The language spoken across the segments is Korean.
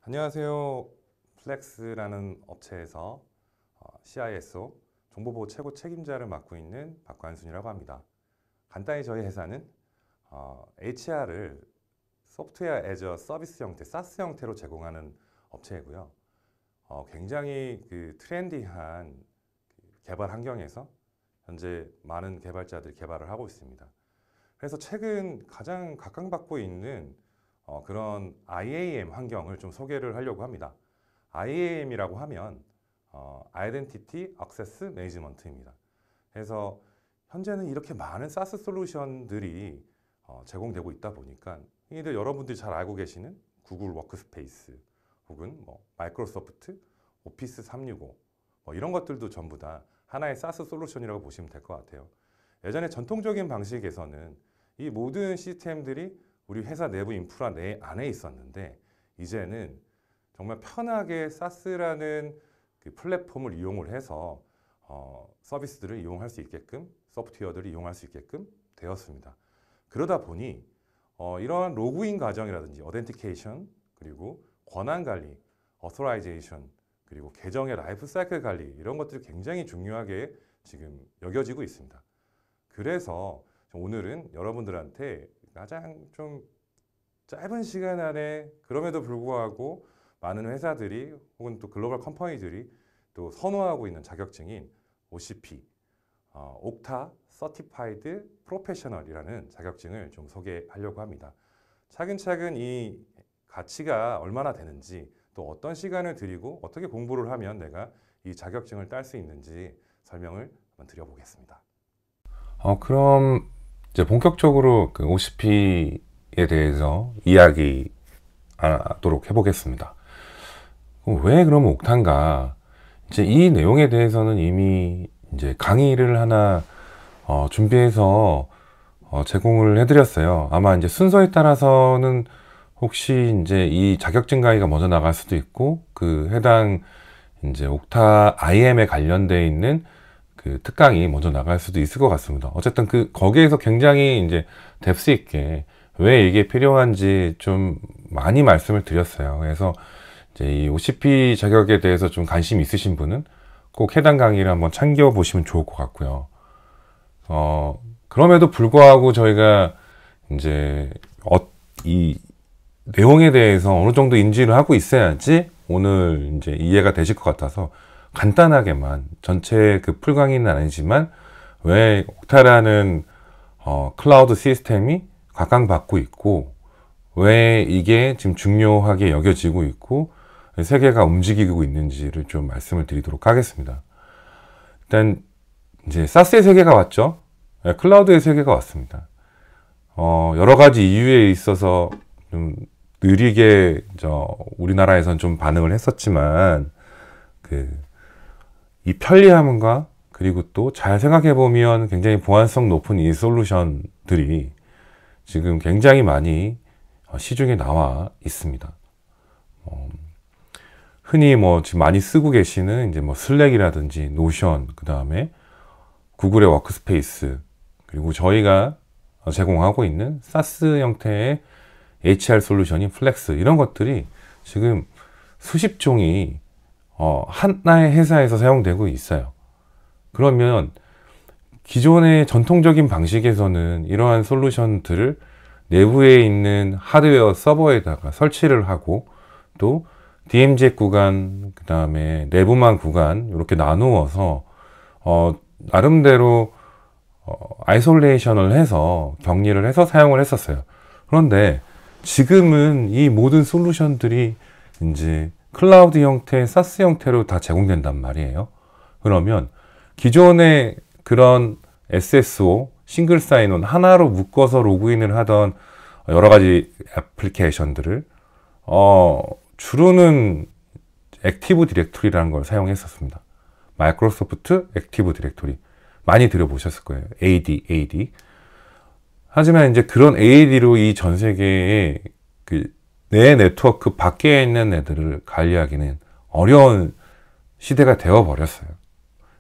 안녕하세요. 플렉스라는 업체에서 CISO 정보보호 최고 책임자를 맡고 있는 박관순이라고 합니다. 간단히 저희 회사는 HR을 소프트웨어 애저 서비스 형태, SaaS 형태로 제공하는 업체이고요. 굉장히 트렌디한 개발 환경에서 현재 많은 개발자들이 개발을 하고 있습니다. 그래서 최근 가장 각광받고 있는 그런 IAM 환경을 좀 소개를 하려고 합니다. IAM이라고 하면 Identity Access Management입니다. 그래서 현재는 이렇게 많은 SaaS 솔루션들이 제공되고 있다 보니까 이들 여러분들이 잘 알고 계시는 구글 워크스페이스 혹은 마이크로소프트 오피스 365 이런 것들도 전부 다 하나의 SaaS 솔루션이라고 보시면 될 것 같아요. 예전에 전통적인 방식에서는 이 모든 시스템들이 우리 회사 내부 인프라 안에 있었는데 이제는 정말 편하게 SaaS라는 그 플랫폼을 이용을 해서 서비스들을 이용할 수 있게끔 소프트웨어들을 이용할 수 있게끔 되었습니다. 그러다 보니 이러한 로그인 과정이라든지 어덴티케이션 그리고 권한 관리, 어소라이제이션 그리고 계정의 라이프 사이클 관리 이런 것들이 굉장히 중요하게 지금 여겨지고 있습니다. 그래서 오늘은 여러분들한테 가장 좀 짧은 시간 안에 그럼에도 불구하고 많은 회사들이 혹은 또 글로벌 컴퍼니들이 또 선호하고 있는 자격증인 OCP, 옥타 서티파이드 프로페셔널이라는 자격증을 좀 소개하려고 합니다. 차근차근 이 가치가 얼마나 되는지 또 어떤 시간을 들이고 어떻게 공부를 하면 내가 이 자격증을 딸 수 있는지 설명을 한번 드려보겠습니다. 그럼 이제 본격적으로 그 OCP에 대해서 이야기하도록 해보겠습니다. 왜 그러면 옥탄가? 이제 이 내용에 대해서는 이미 이제 강의를 하나 준비해서 제공을 해드렸어요. 아마 이제 순서에 따라서는 혹시 이제 이 자격증 강의가 먼저 나갈 수도 있고 그 해당 이제 옥타 IM에 관련되어 있는 그 특강이 먼저 나갈 수도 있을 것 같습니다. 어쨌든 거기에서 굉장히 이제 뎁스 있게 왜 이게 필요한지 좀 많이 말씀을 드렸어요. 그래서 이제 이 OCP 자격에 대해서 좀 관심 있으신 분은 꼭 해당 강의를 한번 참겨 보시면 좋을 것 같고요. 그럼에도 불구하고 저희가 이제 이 내용에 대해서 어느 정도 인지를 하고 있어야지 오늘 이제 이해가 되실 것 같아서 간단하게만 전체 그 풀 강의는 아니지만 왜 옥타라는 클라우드 시스템이 각광받고 있고 왜 이게 지금 중요하게 여겨지고 있고 세계가 움직이고 있는지를 좀 말씀을 드리도록 하겠습니다. 일단 이제 사스의 세계가 왔죠. 클라우드의 세계가 왔습니다. 여러 가지 이유에 있어서 좀 느리게 우리나라에선 좀 반응을 했었지만 이 편리함과 그리고 또 잘 생각해 보면 굉장히 보안성 높은 이 솔루션들이 지금 굉장히 많이 시중에 나와 있습니다. 흔히 지금 많이 쓰고 계시는 이제 슬랙이라든지 노션, 그 다음에 구글의 워크스페이스, 그리고 저희가 제공하고 있는 SaaS 형태의 HR 솔루션인 플렉스, 이런 것들이 지금 수십 종이 하나의 회사에서 사용되고 있어요. 그러면 기존의 전통적인 방식에서는 이러한 솔루션들을 내부에 있는 하드웨어 서버에다가 설치를 하고 또 DMZ 구간, 그 다음에 내부만 구간 이렇게 나누어서 나름대로 아이솔레이션을 해서 격리를 해서 사용을 했었어요. 그런데 지금은 이 모든 솔루션들이 이제 클라우드 형태, 사스 형태로 다 제공된단 말이에요. 그러면 기존의 그런 SSO, 싱글 사인온 하나로 묶어서 로그인을 하던 여러 가지 애플리케이션들을 주로는 액티브 디렉토리라는 걸 사용했었습니다. 마이크로소프트 액티브 디렉토리 많이 들어보셨을 거예요. AD. 하지만 이제 그런 AD로 이 전 세계의 내 네트워크 밖에 있는 애들을 관리하기는 어려운 시대가 되어버렸어요.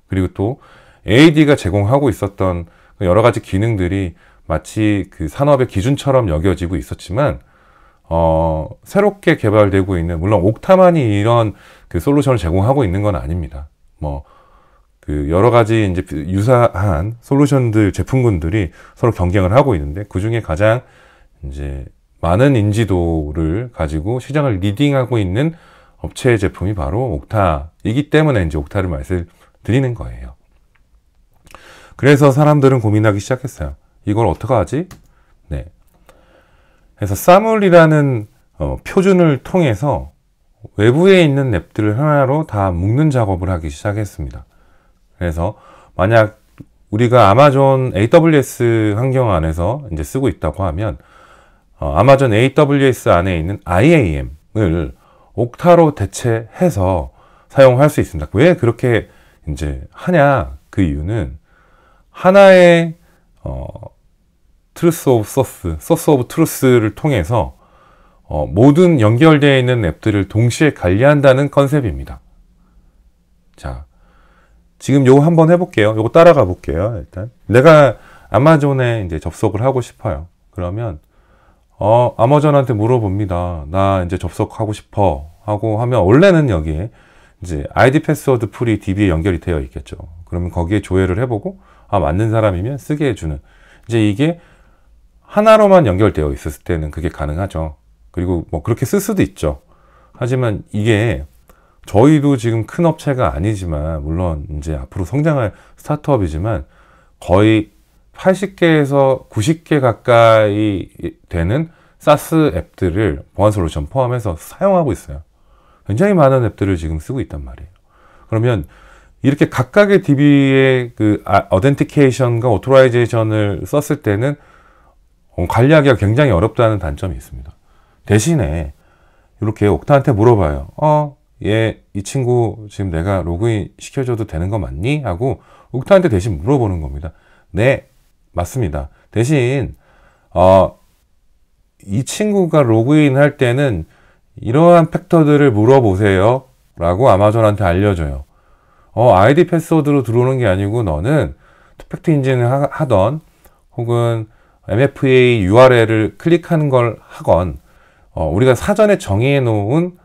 그리고 또 AD가 제공하고 있었던 여러 가지 기능들이 마치 그 산업의 기준처럼 여겨지고 있었지만 새롭게 개발되고 있는, 물론 옥타만이 이런 그 솔루션을 제공하고 있는 건 아닙니다. 뭐, 그 여러 가지 이제 유사한 솔루션들, 제품군들이 서로 경쟁을 하고 있는데, 그 중에 가장 이제 많은 인지도를 가지고 시장을 리딩하고 있는 업체의 제품이 바로 옥타이기 때문에 이제 옥타를 말씀드리는 거예요. 그래서 사람들은 고민하기 시작했어요. 이걸 어떻게 하지? 네. 그래서 사물이라는 표준을 통해서 외부에 있는 앱들을 하나로 다 묶는 작업을 하기 시작했습니다. 그래서 만약 우리가 아마존 AWS 환경 안에서 이제 쓰고 있다고 하면 아마존 AWS 안에 있는 IAM을 옥타로 대체해서 사용할 수 있습니다. 왜 그렇게 이제 하냐? 그 이유는 하나의 트루스 오브 소스, 소스 오브 트루스를 통해서 모든 연결되어 있는 앱들을 동시에 관리한다는 컨셉입니다. 자, 지금 요거 한번 해볼게요. 요거 따라가 볼게요. 일단 내가 아마존에 이제 접속을 하고 싶어요. 그러면 아마존한테 물어봅니다. 나 이제 접속하고 싶어 하고 하면 원래는 여기에 이제 아이디 패스워드 풀이 DB에 연결이 되어 있겠죠. 그러면 거기에 조회를 해보고 맞는 사람이면 쓰게 해주는, 이제 이게 하나로만 연결되어 있었을 때는 그게 가능하죠. 그리고 뭐 그렇게 쓸 수도 있죠. 하지만 이게 저희도 지금 큰 업체가 아니지만, 물론 이제 앞으로 성장할 스타트업이지만 거의 80개에서 90개 가까이 되는 사스 앱들을 보안 솔루션 포함해서 사용하고 있어요. 굉장히 많은 앱들을 지금 쓰고 있단 말이에요. 그러면 이렇게 각각의 DB의 그 어덴티케이션과 오토라이제이션을 썼을 때는 관리하기가 굉장히 어렵다는 단점이 있습니다. 대신에 이렇게 옥타한테 물어봐요. 이 친구 지금 내가 로그인 시켜줘도 되는 거 맞니? 하고 옥타한테 대신 물어보는 겁니다. 네, 맞습니다. 대신 이 친구가 로그인 할 때는 이러한 팩터들을 물어보세요 라고 아마존한테 알려줘요. 아이디 패스워드로 들어오는 게 아니고 너는 투팩트 인증을 하던 혹은 MFA URL을 클릭하는 걸 하건 우리가 사전에 정의해 놓은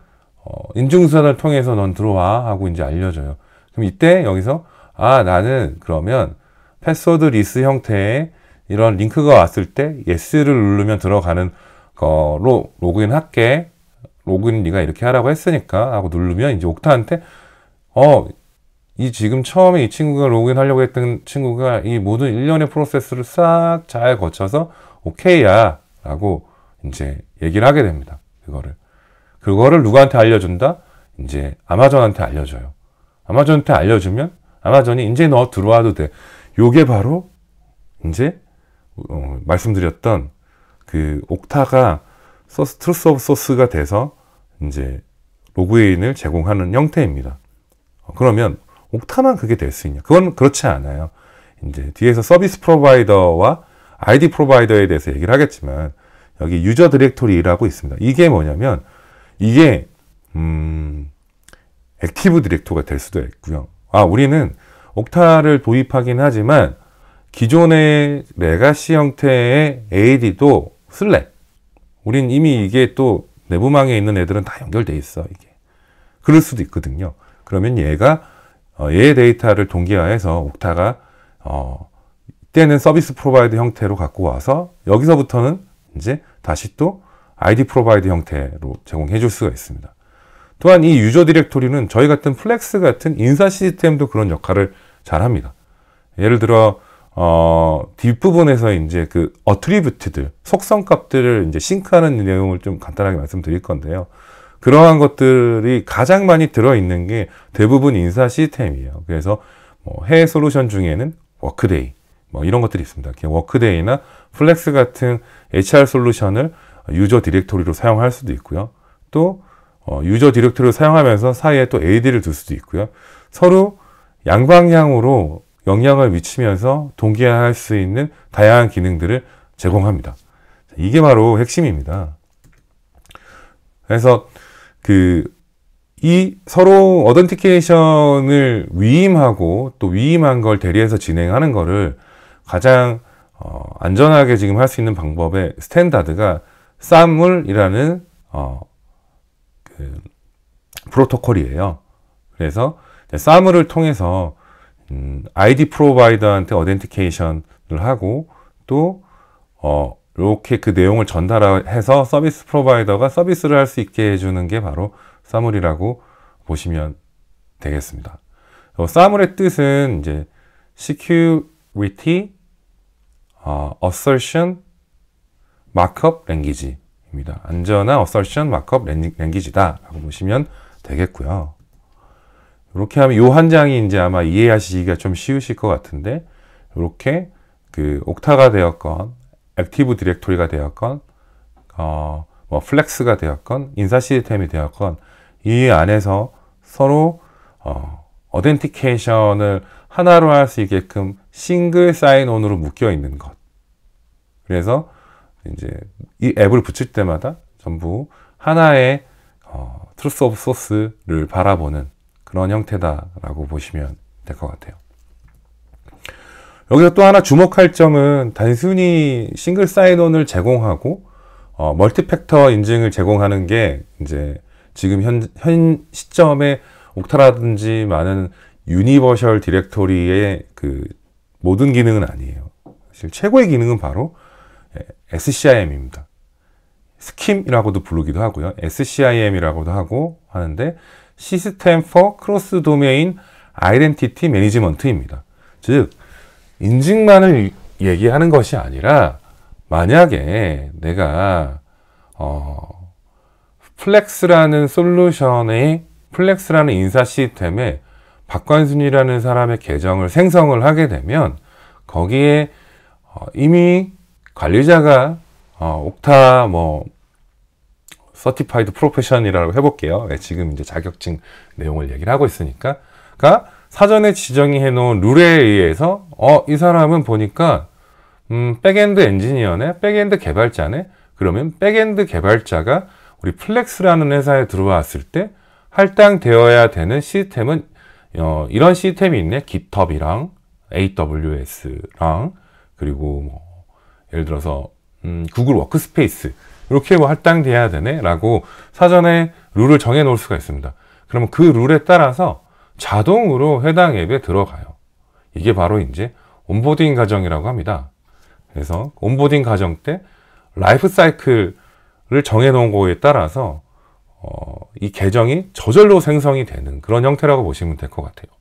인증수단을 통해서 넌 들어와 하고 이제 알려줘요. 그럼 이때 여기서 나는 그러면 패스워드 리스 형태의 이런 링크가 왔을 때 yes를 누르면 들어가는 거로 로그인 할게. 로그인 네가 이렇게 하라고 했으니까 하고 누르면 이제 옥타한테 이 지금 처음에 이 친구가 로그인 하려고 했던 친구가 이 모든 일련의 프로세스를 싹 잘 거쳐서 오케이야 라고 이제 얘기를 하게 됩니다. 그거를 누구한테 알려준다? 이제 아마존한테 알려줘요. 아마존한테 알려주면 아마존이 이제 너 들어와도 돼. 요게 바로 이제 말씀드렸던 그 옥타가 트루스 오브 소스가 돼서 이제 로그인을 제공하는 형태입니다. 그러면 옥타만 그게 될 수 있냐? 그건 그렇지 않아요. 이제 뒤에서 서비스 프로바이더와 아이디 프로바이더에 대해서 얘기를 하겠지만 여기 유저 디렉토리라고 있습니다. 이게 뭐냐면 이게 액티브 디렉토리가 될 수도 있고요. 우리는 옥타를 도입하긴 하지만 기존의 레가시 형태의 AD도 쓸래. 우린 이미 이게 또 내부망에 있는 애들은 다 연결돼 있어. 이게 그럴 수도 있거든요. 그러면 얘의 데이터를 동기화해서 옥타가 이때는 서비스 프로바이더 형태로 갖고 와서 여기서부터는 이제 다시 또 아이디 프로바이더 형태로 제공해 줄 수가 있습니다. 또한 이 유저 디렉토리는 저희 같은 플렉스 같은 인사 시스템도 그런 역할을 잘 합니다. 예를 들어 뒷부분에서 이제 그 어트리뷰트들, 속성값들을 이제 싱크하는 내용을 좀 간단하게 말씀드릴 건데요. 그러한 것들이 가장 많이 들어있는 게 대부분 인사 시스템이에요. 그래서 해외 솔루션 중에는 워크데이, 이런 것들이 있습니다. 워크데이나 플렉스 같은 HR 솔루션을 유저 디렉토리로 사용할 수도 있고요. 또 유저 디렉토리를 사용하면서 사이에 또 AD를 둘 수도 있고요. 서로 양방향으로 영향을 미치면서 동기화할 수 있는 다양한 기능들을 제공합니다. 이게 바로 핵심입니다. 그래서 이 서로 어덴티케이션을 위임하고 또 위임한 걸 대리해서 진행하는 거를 가장 안전하게 지금 할 수 있는 방법의 스탠다드가 사물이라는 그 프로토콜이에요. 그래서 사물을 통해서 ID 프로바이더한테 어덴티케이션을 하고 또 이렇게 그 내용을 전달해서 서비스 프로바이더가 서비스를 할 수 있게 해주는 게 바로 사물이라고 보시면 되겠습니다. 사물의 뜻은 이제 security, assertion, markup language입니다. 안전한 assertion, markup language다 라고 보시면 되겠고요. 이렇게 하면 이 한 장이 이제 아마 이해하시기가 좀 쉬우실 것 같은데, 이렇게 그 옥타가 되었건, 액티브 디렉토리가 되었건, 뭐 플렉스가 되었건, 인사 시스템이 되었건, 이 안에서 서로 어덴티케이션을 하나로 할 수 있게끔 싱글 사인온으로 묶여 있는 것. 그래서 이제 이 앱을 붙일 때마다 전부 하나의 트루스 오브 소스를 바라보는 그런 형태다라고 보시면 될 것 같아요. 여기서 또 하나 주목할 점은 단순히 싱글 사인온을 제공하고 멀티팩터 인증을 제공하는 게 이제 지금 현 시점에 옥타라든지 많은 유니버셜 디렉토리의 그 모든 기능은 아니에요. 사실 최고의 기능은 바로 SCIM입니다. 스킴이라고도 부르기도 하고요. SCIM이라고도 하고 하는데 시스템 for 크로스 도메인 아이덴티티 매니지먼트입니다. 즉 인증만을 얘기하는 것이 아니라 만약에 내가 플렉스라는 솔루션의 플렉스라는 인사 시스템에 박관순이라는 사람의 계정을 생성을 하게 되면 거기에 이미 관리자가 옥타 뭐 서티파이드 프로페셔널이라고 해볼게요. 지금 이제 자격증 내용을 얘기를 하고 있으니까 사전에 지정해 놓은 룰에 의해서 이 사람은 보니까 백엔드 엔지니어네, 백엔드 개발자네. 그러면 백엔드 개발자가 우리 플렉스라는 회사에 들어왔을 때 할당되어야 되는 시스템은 이런 시스템이 있네. GitHub이랑 AWS랑 그리고 뭐 예를 들어서 구글 워크스페이스 이렇게 뭐 할당돼야 되네 라고 사전에 룰을 정해 놓을 수가 있습니다. 그러면 그 룰에 따라서 자동으로 해당 앱에 들어가요. 이게 바로 이제 온보딩 과정이라고 합니다. 그래서 온보딩 과정 때 라이프 사이클을 정해 놓은 거에 따라서 이 계정이 저절로 생성이 되는 그런 형태라고 보시면 될 것 같아요.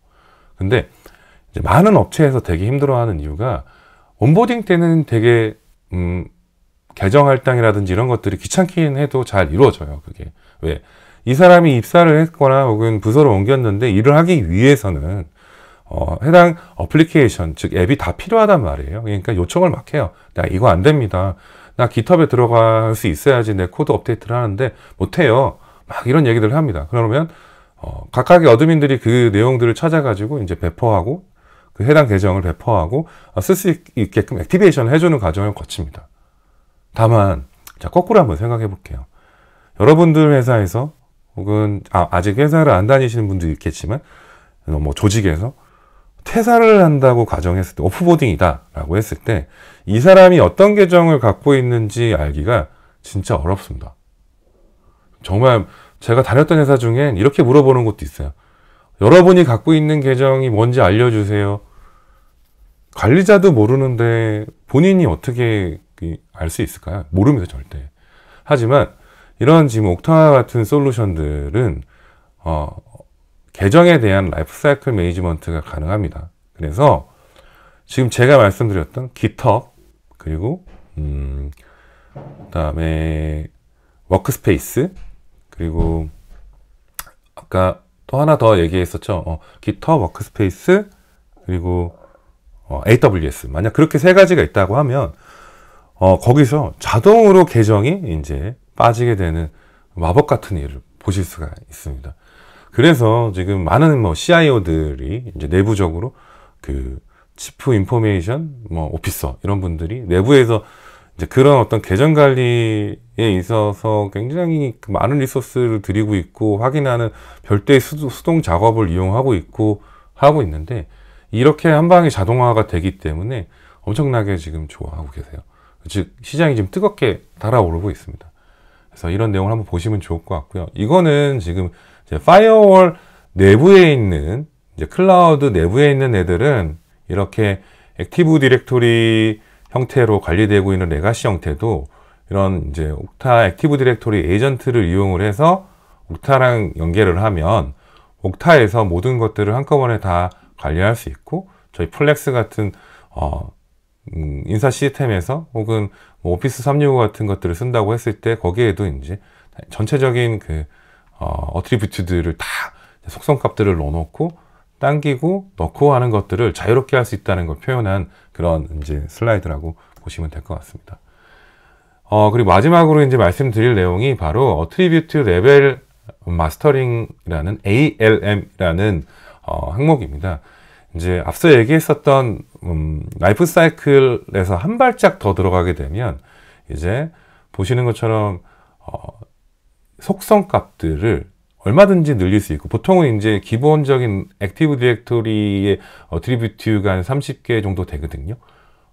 근데 이제 많은 업체에서 되게 힘들어하는 이유가 온보딩 때는 되게 계정 할당이라든지 이런 것들이 귀찮긴 해도 잘 이루어져요. 그게 왜? 이 사람이 입사를 했거나 혹은 부서를 옮겼는데 일을 하기 위해서는 해당 어플리케이션, 즉 앱이 다 필요하단 말이에요. 그러니까 요청을 막 해요. 나 이거 안 됩니다. 나 GitHub에 들어갈 수 있어야지 내 코드 업데이트를 하는데 못해요. 막 이런 얘기들을 합니다. 그러면 각각의 어드민들이 그 내용들을 찾아가지고 이제 배포하고 그 해당 계정을 배포하고 쓸 수 있게끔 액티베이션을 해주는 과정을 거칩니다. 다만 자 거꾸로 한번 생각해 볼게요. 여러분들 회사에서 혹은 아직 회사를 안 다니시는 분도 있겠지만 뭐 조직에서 퇴사를 한다고 가정했을 때 오프보딩이다 라고 했을 때 이 사람이 어떤 계정을 갖고 있는지 알기가 진짜 어렵습니다. 정말 제가 다녔던 회사 중엔 이렇게 물어보는 것도 있어요. 여러분이 갖고 있는 계정이 뭔지 알려주세요. 관리자도 모르는데 본인이 어떻게 알 수 있을까요? 모릅니다, 절대. 하지만 이런 지금 옥타 같은 솔루션들은 계정에 대한 라이프 사이클 매니지먼트가 가능합니다. 그래서 지금 제가 말씀드렸던 GitHub 그리고 그다음에 워크스페이스 그리고 아까 또 하나 더 얘기했었죠. GitHub, 워크스페이스 그리고 AWS. 만약 그렇게 세 가지가 있다고 하면 거기서 자동으로 계정이 이제 빠지게 되는 마법 같은 일을 보실 수가 있습니다. 그래서 지금 많은 뭐 CIO들이 이제 내부적으로 그 치프 인포메이션 뭐 오피서 이런 분들이 내부에서 이제 그런 어떤 계정 관리에 있어서 굉장히 많은 리소스를 들이고 있고 확인하는 별도의 수동 작업을 이용하고 있고 하고 있는데 이렇게 한 방에 자동화가 되기 때문에 엄청나게 지금 좋아하고 계세요. 즉 시장이 지금 뜨겁게 달아오르고 있습니다. 그래서 이런 내용을 한번 보시면 좋을 것 같고요. 이거는 지금 이제 파이어월 내부에 있는 이제 클라우드 내부에 있는 애들은 이렇게 액티브 디렉토리 형태로 관리되고 있는 레가시 형태도 이런 이제 옥타 액티브 디렉토리 에이전트를 이용을 해서 옥타랑 연계를 하면 옥타에서 모든 것들을 한꺼번에 다 관리할 수 있고, 저희 플렉스 같은 인사 시스템에서 혹은 뭐 오피스 365 같은 것들을 쓴다고 했을 때 거기에도 이제 전체적인 그 어트리뷰트들을 다 속성값들을 넣어놓고 당기고 넣고 하는 것들을 자유롭게 할 수 있다는 걸 표현한 그런 이제 슬라이드라고 보시면 될 것 같습니다. 그리고 마지막으로 이제 말씀드릴 내용이 바로 어트리뷰트 레벨 마스터링이라는 ALM이라는 항목입니다. 이제 앞서 얘기했었던 라이프 사이클에서 한 발짝 더 들어가게 되면 이제 보시는 것처럼 속성 값들을 얼마든지 늘릴 수 있고, 보통은 이제 기본적인 액티브 디렉토리의 어트리뷰트가 한 30개 정도 되거든요.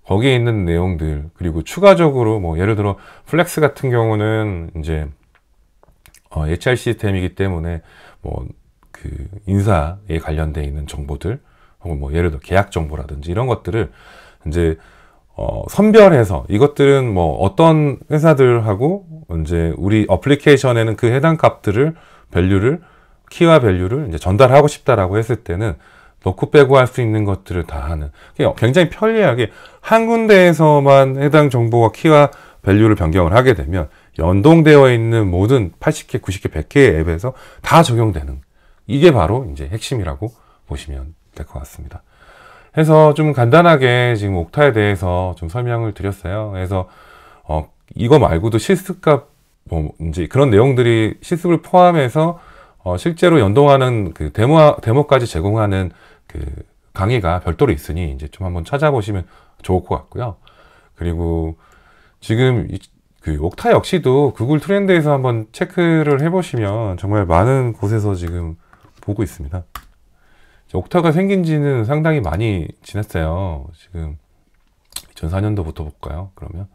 거기에 있는 내용들, 그리고 추가적으로 뭐 예를 들어 플렉스 같은 경우는 이제 HR 시스템이기 때문에 뭐 그 인사에 관련되어 있는 정보들, 혹은 뭐 예를 들어 계약 정보라든지 이런 것들을 이제 선별해서 이것들은 뭐 어떤 회사들하고 이제 우리 어플리케이션에는 그 해당 값들을 밸류를 키와 밸류를 이제 전달하고 싶다라고 했을 때는 넣고 빼고 할 수 있는 것들을 다 하는, 굉장히 편리하게 한 군데에서만 해당 정보와 키와 밸류를 변경을 하게 되면 연동되어 있는 모든 80개, 90개, 100개의 앱에서 다 적용되는, 이게 바로 이제 핵심이라고 보시면 될 것 같습니다. 해서 좀 간단하게 지금 옥타에 대해서 좀 설명을 드렸어요. 그래서 이거 말고도 실습값 뭐 이제 그런 내용들이 실습을 포함해서 실제로 연동하는 그 데모까지 제공하는 그 강의가 별도로 있으니 이제 좀 한번 찾아보시면 좋을 것 같고요. 그리고 지금 그 옥타 역시도 구글 트렌드에서 한번 체크를 해보시면 정말 많은 곳에서 지금 보고 있습니다. 옥타가 생긴 지는 상당히 많이 지났어요. 지금 2004년도부터 볼까요? 그러면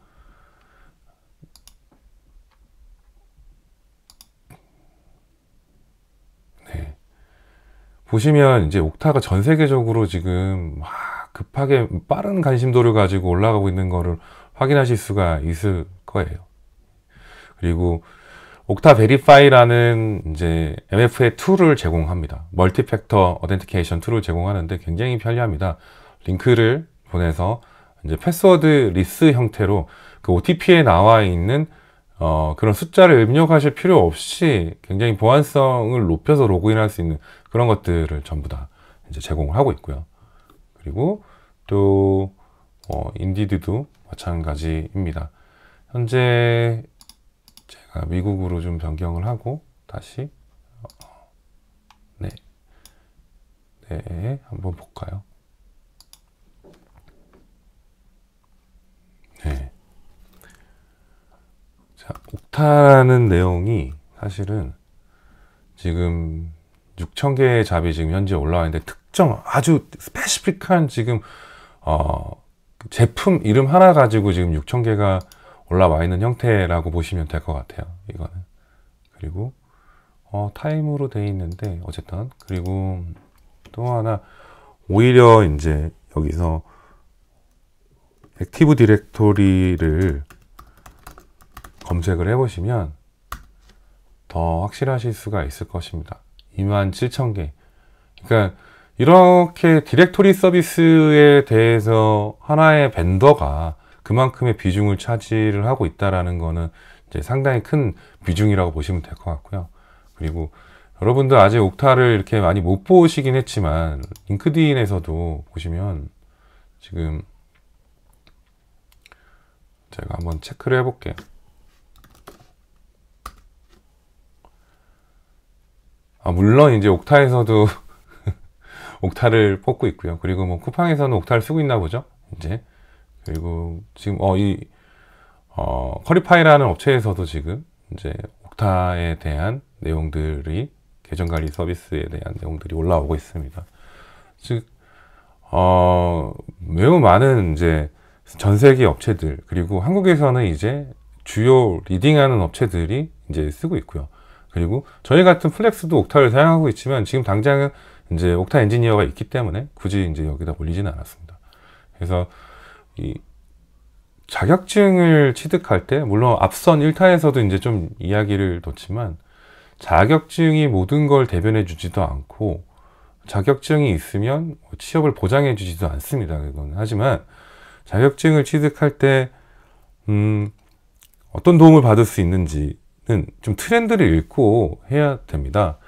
네, 보시면 이제 옥타가 전 세계적으로 지금 막 급하게 빠른 관심도를 가지고 올라가고 있는 거를 확인하실 수가 있을 거예요. 그리고 옥타 베리파이라는 이제 MFA 툴을 제공합니다. 멀티팩터 어덴티케이션 툴을 제공하는데 굉장히 편리합니다. 링크를 보내서 이제 패스워드 리스 형태로 그 OTP에 나와 있는 그런 숫자를 입력하실 필요 없이 굉장히 보안성을 높여서 로그인할 수 있는 그런 것들을 전부 다 이제 제공을 하고 있고요. 그리고 또 인디드도 마찬가지입니다. 현재 제가 미국으로 좀 변경을 하고 다시 네, 한번 볼까요? 네. 자, 옥타라는 내용이 사실은 지금 6,000개의 잡이 지금 현재 올라와 있는데 특정 아주 스페시픽한 지금 제품 이름 하나 가지고 지금 6,000개가 올라와 있는 형태라고 보시면 될 것 같아요. 이거는. 그리고 타임으로 돼 있는데 어쨌든, 그리고 또 하나 오히려 이제 여기서 액티브 디렉토리를 검색을 해보시면 더 확실하실 수가 있을 것입니다. 27,000개. 그러니까 이렇게 디렉토리 서비스에 대해서 하나의 벤더가 그만큼의 비중을 차지를 하고 있다라는 거는 이제 상당히 큰 비중이라고 보시면 될 것 같고요. 그리고 여러분들 아직 옥타를 이렇게 많이 못 보시긴 했지만 링크드인에서도 보시면 지금 제가 한번 체크를 해볼게요. 물론 이제 옥타에서도 옥타를 뽑고 있고요. 그리고 뭐 쿠팡에서는 옥타를 쓰고 있나 보죠. 이제 그리고 지금 커리파이라는 업체에서도 지금 이제 옥타에 대한 내용들이 계정 관리 서비스에 대한 내용들이 올라오고 있습니다. 즉 매우 많은 이제 전 세계 업체들, 그리고 한국에서는 이제 주요 리딩하는 업체들이 이제 쓰고 있고요. 그리고 저희 같은 플렉스도 옥타를 사용하고 있지만 지금 당장은 이제 옥타 엔지니어가 있기 때문에 굳이 이제 여기다 올리지는 않았습니다. 그래서 이 자격증을 취득할 때 물론 앞선 1탄에서도 이제 좀 이야기를 뒀지만 자격증이 모든 걸 대변해 주지도 않고 자격증이 있으면 취업을 보장해 주지도 않습니다. 그거는. 하지만 자격증을 취득할 때 어떤 도움을 받을 수 있는지는 좀 트렌드를 읽고 해야 됩니다.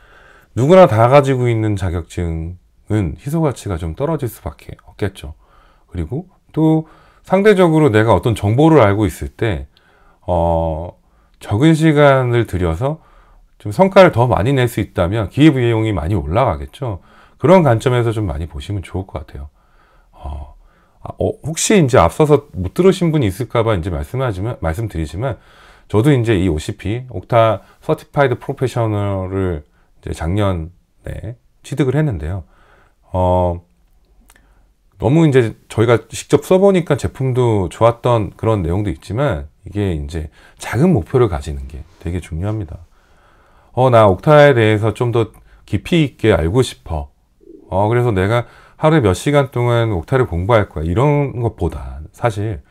누구나 다 가지고 있는 자격증은 희소 가치가 좀 떨어질 수밖에 없겠죠. 그리고 또 상대적으로 내가 어떤 정보를 알고 있을 때 적은 시간을 들여서 좀 성과를 더 많이 낼 수 있다면 기회비용이 많이 올라가겠죠. 그런 관점에서 좀 많이 보시면 좋을 것 같아요. 혹시 이제 앞서서 못 들으신 분이 있을까봐 이제 말씀드리지만 저도 이제 이 OCP, 옥타 서티파이드 프로페셔널을 이제 작년에 취득을 했는데요. 너무 이제 저희가 직접 써보니까 제품도 좋았던 그런 내용도 있지만 이게 이제 작은 목표를 가지는 게 되게 중요합니다. 나 옥타에 대해서 좀 더 깊이 있게 알고 싶어. 그래서 내가 하루에 몇 시간 동안 옥타를 공부할 거야. 이런 것보다 사실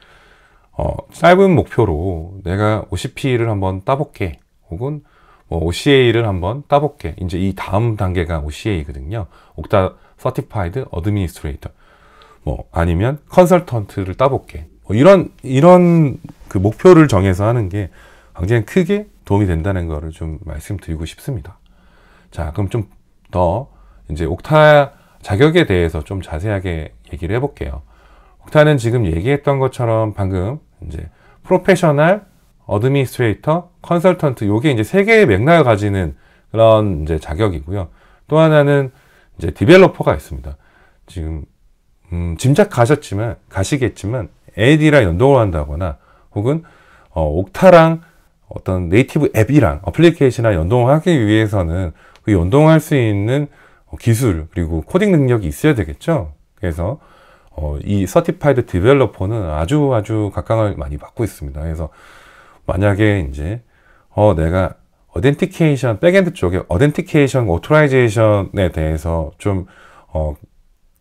짧은 목표로 내가 OCP를 한번 따볼게. 혹은 뭐 OCA를 한번 따볼게. 이제 이 다음 단계가 OCA거든요. 옥타 서티파이드 어드미니스트레이터. 뭐 아니면 컨설턴트를 따볼게. 뭐 이런 그 목표를 정해서 하는 게 굉장히 크게 도움이 된다는 거를 좀 말씀드리고 싶습니다. 자, 그럼 좀 더 이제 옥타 자격에 대해서 좀 자세하게 얘기를 해볼게요. 옥타는 지금 얘기했던 것처럼 방금 이제 프로페셔널, 어드미니스트레이터, 컨설턴트 요게 이제 세 개의 맥락을 가지는 그런 이제 자격이고요. 또 하나는 이제 디벨로퍼가 있습니다. 지금 가시겠지만 AD랑 연동을 한다거나 혹은 옥타랑 어떤 네이티브 앱이랑 어플리케이션이랑 연동을 하기 위해서는 그 연동할 수 있는 기술 그리고 코딩 능력이 있어야 되겠죠. 그래서 이 서티파이드 디벨로퍼는 아주 각광을 많이 받고 있습니다. 그래서 만약에 이제 내가 어덴티케이션 백엔드 쪽에 어덴티케이션 오토라이제이션에 대해서 좀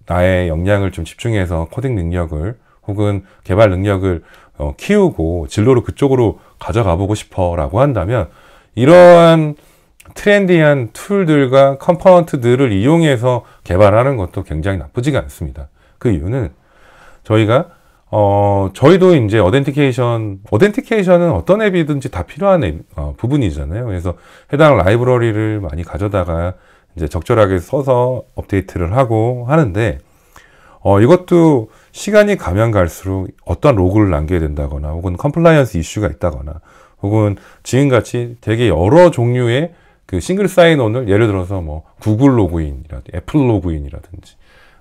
나의 역량을 좀 집중해서 코딩 능력을 혹은 개발 능력을 키우고 진로를 그쪽으로 가져가 보고 싶어 라고 한다면 이러한 트렌디한 툴들과 컴포넌트들을 이용해서 개발하는 것도 굉장히 나쁘지가 않습니다. 그 이유는 저희도 이제 어덴티케이션은 어떤 앱이든지 다 필요한 부분이잖아요. 그래서 해당 라이브러리를 많이 가져다가 이제 적절하게 써서 업데이트를 하고 하는데, 이것도 시간이 가면 갈수록 어떤 로그를 남겨야 된다거나, 혹은 컴플라이언스 이슈가 있다거나, 혹은 지금같이 되게 여러 종류의 그 싱글 사인온을 예를 들어서 뭐 구글 로그인이라든지 애플 로그인이라든지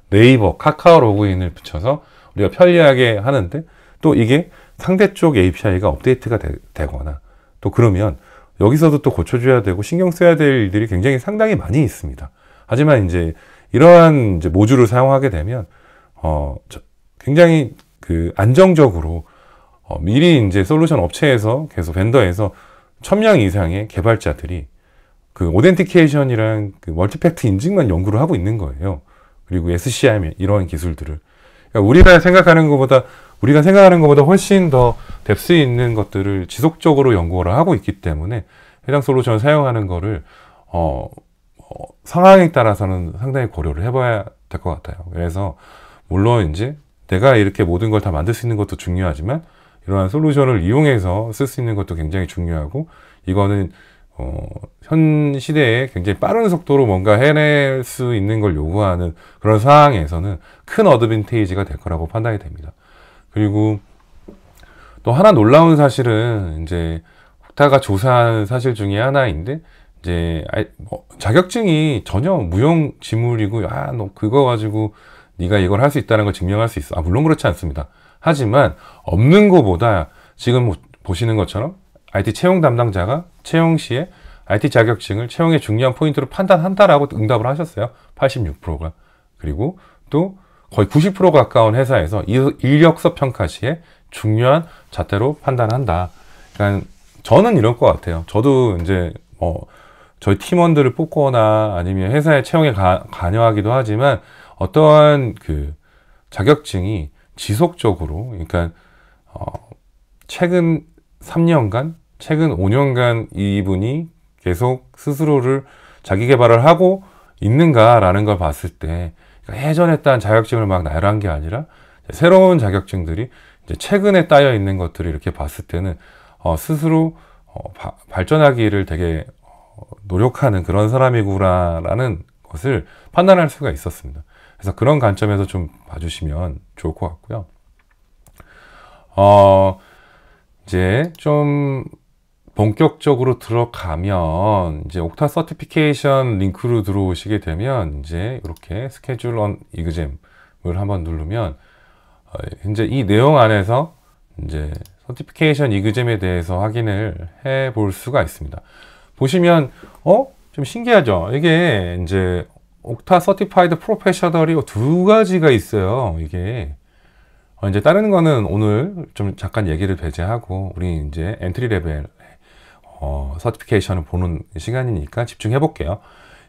네이버, 카카오 로그인을 붙여서 우리가 편리하게 하는데 또 이게 상대 쪽 API가 업데이트가 되거나 또 그러면 여기서도 또 고쳐줘야 되고 신경 써야 될 일들이 굉장히 상당히 많이 있습니다. 하지만 이제 이러한 이제 모듈을 사용하게 되면 굉장히 그 안정적으로 미리 이제 솔루션 업체에서 계속 벤더에서 1000명 이상의 개발자들이 그 오덴티케이션이랑 그 멀티팩트 인증만 연구를 하고 있는 거예요. 그리고 SCIM 이런 기술들을 그러니까 우리가 생각하는 것보다 훨씬 더 뎁스 있는 것들을 지속적으로 연구를 하고 있기 때문에 해당 솔루션을 사용하는 거를 상황에 따라서는 상당히 고려를 해봐야 될 것 같아요. 그래서 물론 이제 내가 이렇게 모든 걸 다 만들 수 있는 것도 중요하지만 이러한 솔루션을 이용해서 쓸 수 있는 것도 굉장히 중요하고 이거는 현 시대에 굉장히 빠른 속도로 뭔가 해낼 수 있는 걸 요구하는 그런 상황에서는 큰 어드밴티지가 될 거라고 판단이 됩니다. 그리고 또 하나 놀라운 사실은 이제 옥타가 조사한 사실 중에 하나인데 이제 자격증이 전혀 무용지물이고 너 그거 가지고 네가 이걸 할 수 있다는 걸 증명할 수 있어. 물론 그렇지 않습니다. 하지만 없는 거보다 지금 보시는 것처럼 IT 채용 담당자가 채용 시에 IT 자격증을 채용의 중요한 포인트로 판단한다라고 응답을 하셨어요. 86%가. 그리고 또 거의 90% 가까운 회사에서 이력서 평가 시에 중요한 잣대로 판단한다. 그러니까 저는 이럴 것 같아요. 저도 이제 저희 팀원들을 뽑거나 아니면 회사의 채용에 관여하기도 하지만 어떠한 그 자격증이 지속적으로, 그러니까 최근 3년간, 최근 5년간 이분이 계속 스스로를 자기 개발을 하고 있는가라는 걸 봤을 때, 그러니까 예전에 딴 자격증을 막 나열한 게 아니라 새로운 자격증들이 이제 최근에 따여 있는 것들을 이렇게 봤을 때는 스스로 발전하기를 되게 노력하는 그런 사람이구나라는 것을 판단할 수가 있었습니다. 그래서 그런 관점에서 좀 봐주시면 좋을 것 같고요. 이제 좀 본격적으로 들어가면 이제 옥타 서티피케이션 링크로 들어오시게 되면 이제 이렇게 스케줄 온 이그잼을 한번 누르면 이제 이 내용 안에서 이제 서티피케이션 이그잼에 대해서 확인을 해 볼 수가 있습니다. 보시면 좀 신기하죠? 이게 이제 옥타 서티파이드 프로페셔널이 두 가지가 있어요. 이게 이제 다른 거는 오늘 좀 잠깐 얘기를 배제하고 우리 이제 엔트리 레벨 서티피케이션을 보는 시간이니까 집중해 볼게요.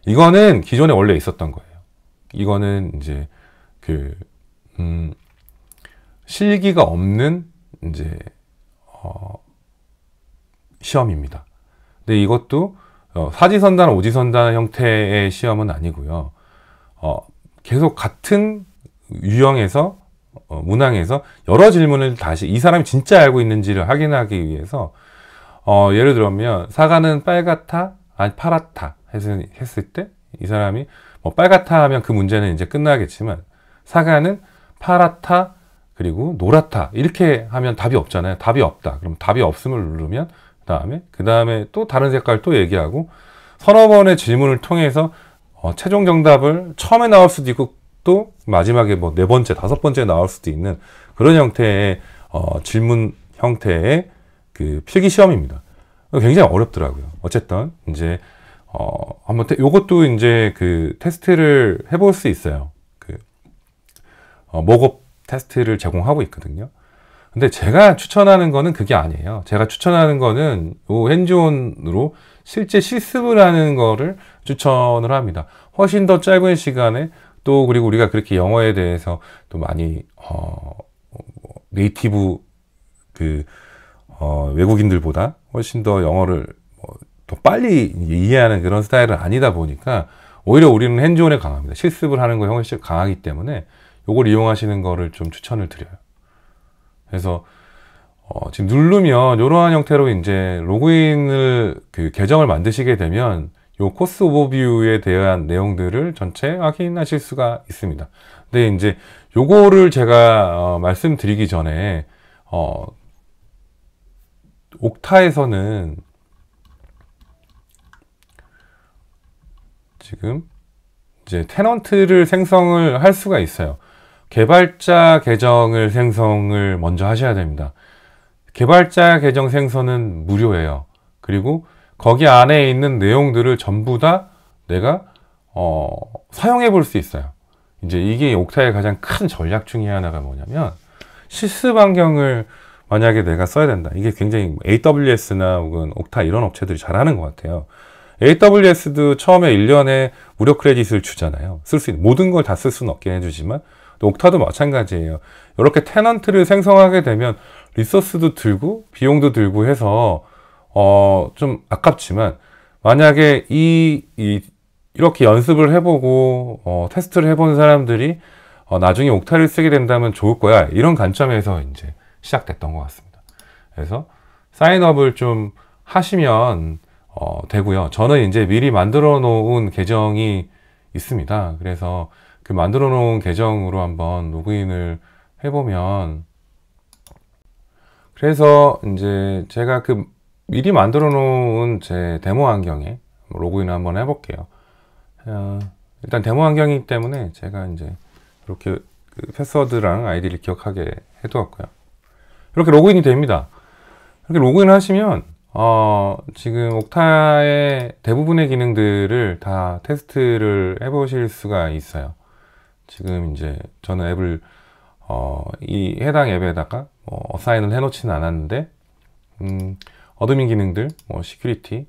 이거는 기존에 원래 있었던 거예요. 이거는 이제 그 실기가 없는 이제 시험입니다. 근데 이것도 사지선단, 오지선단 형태의 시험은 아니고요. 계속 같은 유형에서 문항에서 여러 질문을 다시 이 사람이 진짜 알고 있는지를 확인하기 위해서 예를 들면 사과는 빨갛다, 아니 파랗다 했을 때 이 사람이 빨갛다 하면 그 문제는 이제 끝나겠지만 사과는 파랗다 그리고 노랗다 이렇게 하면 답이 없잖아요. 답이 없다. 그럼 답이 없음을 누르면 그 다음에 또 다른 색깔 또 얘기하고 서너 번의 질문을 통해서 최종 정답을 처음에 나올 수도 있고 또 마지막에 네 번째, 다섯 번째 나올 수도 있는 그런 형태의 질문 형태의 그 필기 시험입니다. 굉장히 어렵더라고요. 어쨌든 이제 한번 요것도 이제 그 테스트를 해볼 수 있어요. 그 목업 테스트를 제공하고 있거든요. 근데 제가 추천하는 거는 그게 아니에요. 제가 추천하는 거는 요 핸즈온으로 실제 실습을 하는 거를 추천을 합니다. 훨씬 더 짧은 시간에 또 그리고 우리가 그렇게 영어에 대해서 또 많이 네이티브 그 외국인들보다 훨씬 더 영어를 더 빨리 이해하는 그런 스타일은 아니다 보니까 오히려 우리는 핸즈온에 강합니다. 실습을 하는 거에 훨씬 강하기 때문에 요걸 이용하시는 거를 좀 추천을 드려요. 그래서 지금 누르면 이러한 형태로 이제 로그인을 그 계정을 만드시게 되면 요 코스 오버뷰에 대한 내용들을 전체 확인하실 수가 있습니다. 근데 이제 요거를 제가 말씀드리기 전에 옥타에서는 지금 이제 테넌트를 생성을 할 수가 있어요. 개발자 계정을 생성을 먼저 하셔야 됩니다. 개발자 계정 생성은 무료예요. 그리고 거기 안에 있는 내용들을 전부 다 내가 사용해 볼 수 있어요. 이제 이게 옥타의 가장 큰 전략 중에 하나가 뭐냐면 실습 환경을 만약에 내가 써야 된다. 이게 굉장히 AWS나 혹은 옥타 이런 업체들이 잘하는 것 같아요. AWS도 처음에 1년에 무료 크레딧을 주잖아요. 쓸 수 있는 모든 걸 다 쓸 수는 없게 해주지만 또 옥타도 마찬가지예요. 이렇게 테넌트를 생성하게 되면 리소스도 들고 비용도 들고 해서 좀 아깝지만 만약에 이렇게 연습을 해보고 테스트를 해본 사람들이 나중에 옥타를 쓰게 된다면 좋을 거야. 이런 관점에서 이제 시작됐던 것 같습니다. 그래서 사인업을 좀 하시면 되고요. 저는 이제 미리 만들어 놓은 계정이 있습니다. 그래서 그 만들어 놓은 계정으로 한번 로그인을 해보면 그래서 이제 제가 그 미리 만들어 놓은 제 데모 환경에 로그인을 한번 해볼게요. 일단 데모 환경이기 때문에 제가 이제 이렇게 그 패스워드랑 아이디를 기억하게 해두었고요. 이렇게 로그인이 됩니다. 이렇게 로그인 하시면 지금 옥타의 대부분의 기능들을 다 테스트를 해보실 수가 있어요. 지금 이제 저는 앱을 이 해당 앱에다가 어사인을 해놓지는 않았는데 어드민 기능들, 뭐 시큐리티,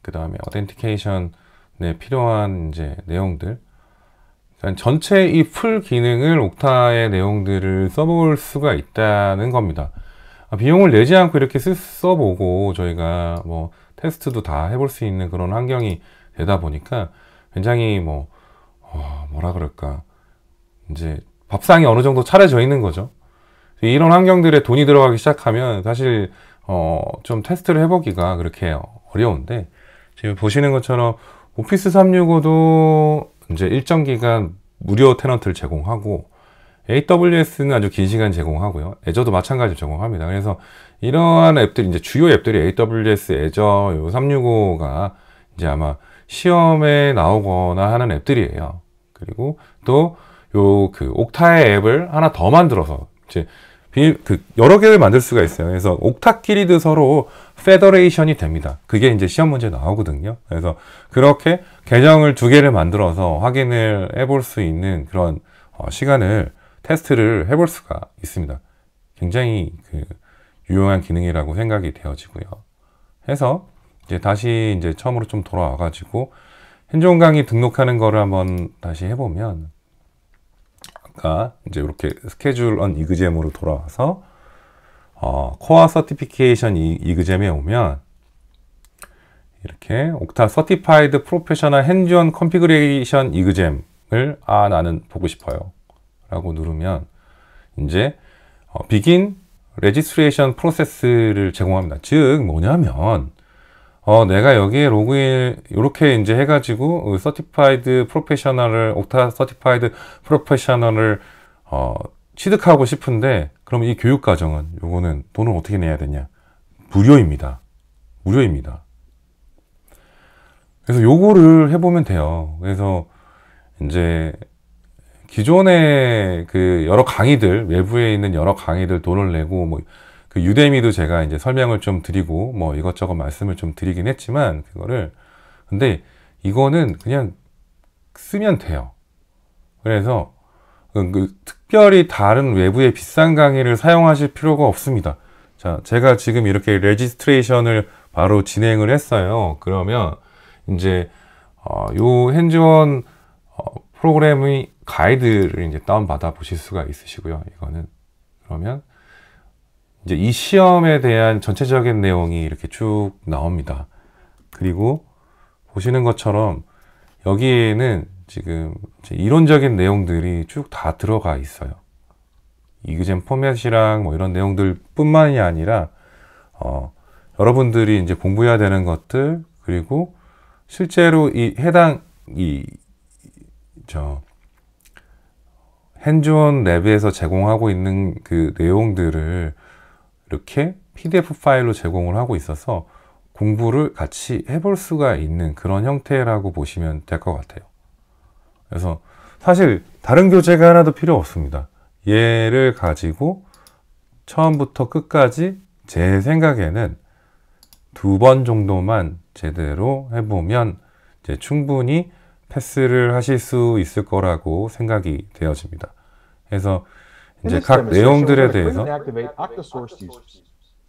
그 다음에 어덴티케이션에 필요한 이제 내용들, 그러니까 전체 이 풀 기능을 옥타의 내용들을 써볼 수가 있다는 겁니다. 비용을 내지 않고 이렇게 써보고 저희가 뭐 테스트도 다 해볼 수 있는 그런 환경이 되다 보니까 굉장히 뭐라 그럴까, 이제 밥상이 어느 정도 차려져 있는 거죠. 이런 환경들에 돈이 들어가기 시작하면 사실 좀 테스트를 해보기가 그렇게 어려운데, 지금 보시는 것처럼 오피스 365도 이제 일정 기간 무료 테넌트를 제공하고, AWS는 아주 긴 시간 제공하고요. 애저도 마찬가지로 제공합니다. 그래서 이러한 앱들이, 이제 주요 앱들이 AWS, 애저, 365가 이제 아마 시험에 나오거나 하는 앱들이에요. 그리고 또 요 그 옥타의 앱을 하나 더 만들어서 이제 여러 개를 만들 수가 있어요. 그래서 옥타끼리도 서로 페더레이션이 됩니다. 그게 이제 시험 문제 나오거든요. 그래서 그렇게 계정을 2개를 만들어서 확인을 해볼 수 있는 그런 시간을 테스트를 해볼 수가 있습니다. 굉장히 유용한 기능이라고 생각이 되어지고요. 해서 이제 다시 이제 처음으로 좀 돌아와가지고 핸즈온 강의 등록하는 거를 한번 다시 해보면, 아까 이제 이렇게 스케줄 언 이그잼으로 돌아와서 코어 서티피케이션 이그잼에 오면 이렇게 옥타 서티파이드 프로페셔널 핸즈온 컨피그레이션 이그잼을 나는 보고 싶어요 라고 누르면 이제 비긴 레지스트레이션 프로세스를 제공합니다. 즉 뭐냐면 내가 여기에 로그인 이렇게 이제 해가지고 서티파이드 프로페셔널을, 옥타 서티파이드 프로페셔널을 취득하고 싶은데, 그럼 이 교육 과정은 요거는 돈을 어떻게 내야 되냐? 무료입니다. 무료입니다. 그래서 요거를 해보면 돼요. 그래서 이제 기존의 그 여러 강의들, 외부에 있는 여러 강의들 돈을 내고, 뭐 그 유데미도 제가 이제 설명을 좀 드리고 뭐 이것저것 말씀을 좀 드리긴 했지만, 근데 이거는 그냥 쓰면 돼요. 그래서 특별히 다른 외부의 비싼 강의를 사용하실 필요가 없습니다. 자, 제가 지금 이렇게 레지스트레이션을 바로 진행을 했어요. 그러면 이제 요 핸즈온 프로그램의 가이드를 이제 다운받아 보실 수가 있으시고요. 이거는 그러면 이제 이 시험에 대한 전체적인 내용이 이렇게 쭉 나옵니다. 그리고 보시는 것처럼 여기에는 지금 이제 이론적인 내용들이 쭉 다 들어가 있어요. 이그잼 포맷이랑 뭐 이런 내용들 뿐만이 아니라 여러분들이 이제 공부해야 되는 것들, 그리고 실제로 이 해당 핸즈온 랩에서 제공하고 있는 그 내용들을 이렇게 PDF 파일로 제공을 하고 있어서 공부를 같이 해볼 수가 있는 그런 형태라고 보시면 될 것 같아요. 그래서 사실 다른 교재가 하나도 필요 없습니다. 얘를 가지고 처음부터 끝까지 제 생각에는 2번 정도만 제대로 해보면 이제 충분히 패스를 하실 수 있을 거라고 생각이 되어집니다. 그래서 이제 각 내용들에 대해서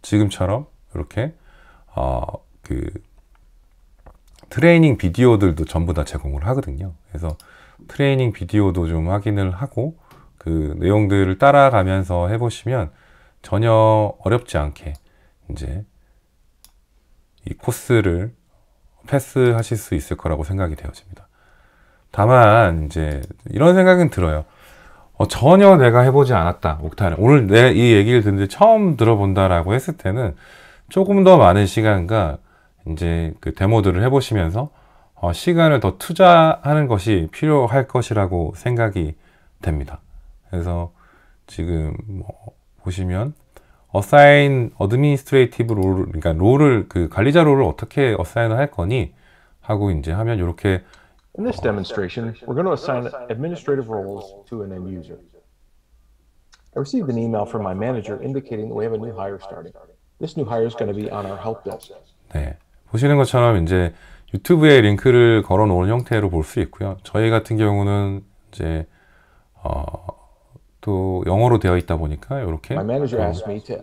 지금처럼 이렇게 그 트레이닝 비디오들도 전부 다 제공을 하거든요. 그래서 트레이닝 비디오도 좀 확인을 하고 그 내용들을 따라가면서 해보시면 전혀 어렵지 않게 이제 이 코스를 패스하실 수 있을 거라고 생각이 되어집니다. 다만 이제 이런 생각은 들어요. 전혀 내가 해보지 않았다, 옥타는. 오늘 내 이 얘기를 듣는데 처음 들어본다라고 했을 때는 조금 더 많은 시간과 이제 그 데모들을 해보시면서 시간을 더 투자하는 것이 필요할 것이라고 생각이 됩니다. 그래서 지금 보시면 assign administrative role, 그러니까 롤을, 그 관리자 롤을 어떻게 어사인을 할 거니 하고 이제 하면 이렇게 In this demonstration, we're going to assign administrative roles to an end user. I received an email from my manager indicating that we have a new hire starting. This new hire is going to be on our help desk. 네, 보시는 것처럼 이제 유튜브에 링크를 걸어 놓은 형태로 볼 수 있고요. 저희 같은 경우는 이제 또 영어로 되어 있다 보니까 이렇게 My manager asked me to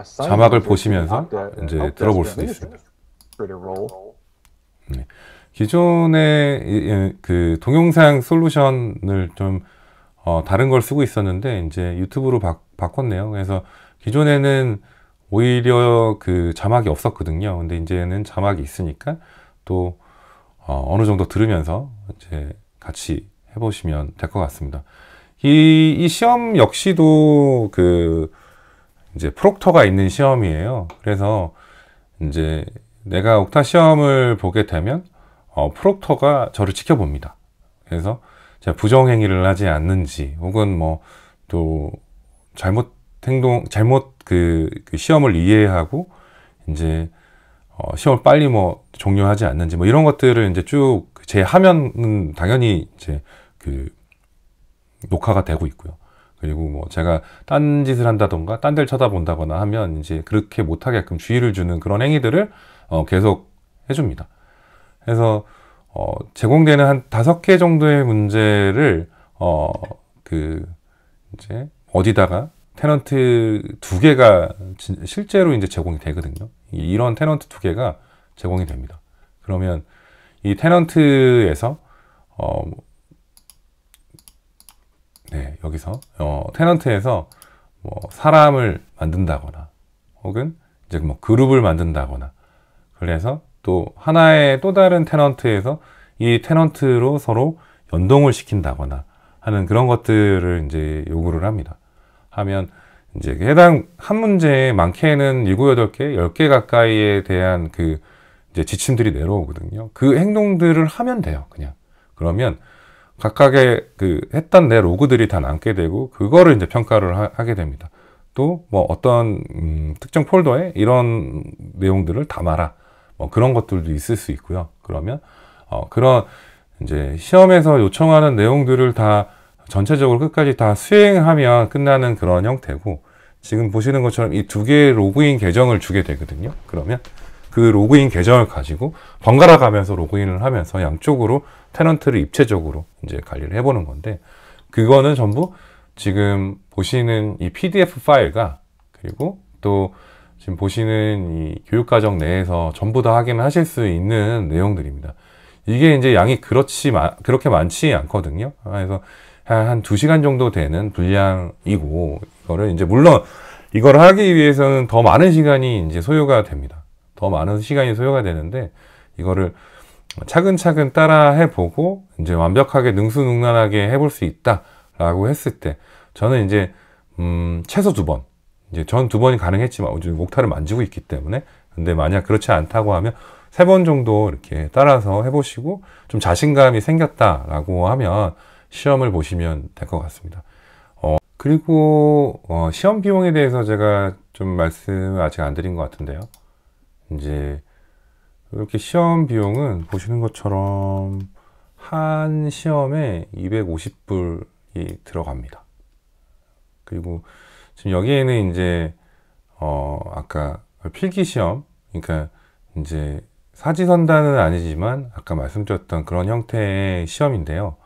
assign 자막을 users to the 보시면서 Okta 이제 help 들어볼 desk 수도 있습니다. administrator role. 기존에 그 동영상 솔루션을 좀 다른 걸 쓰고 있었는데 이제 유튜브로 바꿨네요. 그래서 기존에는 오히려 그 자막이 없었거든요. 근데 이제는 자막이 있으니까 또 어느 정도 들으면서 이제 같이 해보시면 될 것 같습니다. 이 시험 역시도 그 이제 프록터가 있는 시험이에요. 그래서 이제 내가 옥타 시험을 보게 되면 프록터가 저를 지켜봅니다. 그래서 제가 부정행위를 하지 않는지 혹은 뭐 또 잘못 그 시험을 이해하고 이제 시험을 빨리 뭐 종료하지 않는지 뭐 이런 것들을 이제 쭉 제 화면은 당연히 이제 그 녹화가 되고 있고요. 그리고 뭐 제가 딴 짓을 한다던가 딴 데를 쳐다본다거나 하면 이제 그렇게 못하게끔 주의를 주는 그런 행위들을 계속 해줍니다. 그래서 제공되는 한 5개 정도의 문제를 그 이제 어디다가 테넌트 2개가 실제로 이제 제공이 되거든요. 이런 테넌트 2개가 제공이 됩니다. 그러면 이 테넌트에서 네, 여기서 테넌트에서 뭐 사람을 만든다거나 혹은 이제 뭐 그룹을 만든다거나 그래서 또 하나의 또 다른 테넌트에서 이 테넌트로 서로 연동을 시킨다거나 하는 그런 것들을 이제 요구를 합니다. 하면 이제 해당 한 문제에 많게는 7, 8개, 10개 가까이에 대한 그 이제 지침들이 내려오거든요. 그 행동들을 하면 돼요, 그냥. 그러면 각각의 그 했던 내 로그들이 다 남게 되고 그거를 이제 평가를 하게 됩니다. 또 뭐 어떤 특정 폴더에 이런 내용들을 담아라. 뭐 그런 것들도 있을 수 있고요. 그러면 그런 이제 시험에서 요청하는 내용들을 다 전체적으로 끝까지 다 수행하면 끝나는 그런 형태고 지금 보시는 것처럼 이 2개의 로그인 계정을 주게 되거든요. 그러면 그 로그인 계정을 가지고 번갈아 가면서 로그인을 하면서 양쪽으로 테넌트를 입체적으로 이제 관리를 해보는 건데 그거는 전부 지금 보시는 이 PDF 파일과 그리고 또 지금 보시는 이 교육과정 내에서 전부 다 확인하실 수 있는 내용들입니다. 이게 이제 양이 그렇게 많지 않거든요. 그래서 한 2시간 정도 되는 분량이고 이거를 이제 물론 이걸 하기 위해서는 더 많은 시간이 이제 소요가 됩니다. 더 많은 시간이 소요가 되는데 이거를 차근차근 따라 해보고 이제 완벽하게 능수능란하게 해볼 수 있다라고 했을 때 저는 이제 최소 2번 이제 전 2번이 가능했지만 옥타를 만지고 있기 때문에 근데 만약 그렇지 않다고 하면 3번 정도 이렇게 따라서 해보시고 좀 자신감이 생겼다라고 하면 시험을 보시면 될 것 같습니다. 그리고 시험 비용에 대해서 제가 좀 말씀을 아직 안 드린 것 같은데요. 이제 이렇게 시험 비용은 보시는 것처럼 한 시험에 250불이 들어갑니다. 그리고 지금 여기에는 이제 아까 필기 시험, 그러니까 이제 사지선다는 아니지만 아까 말씀드렸던 그런 형태의 시험인데요.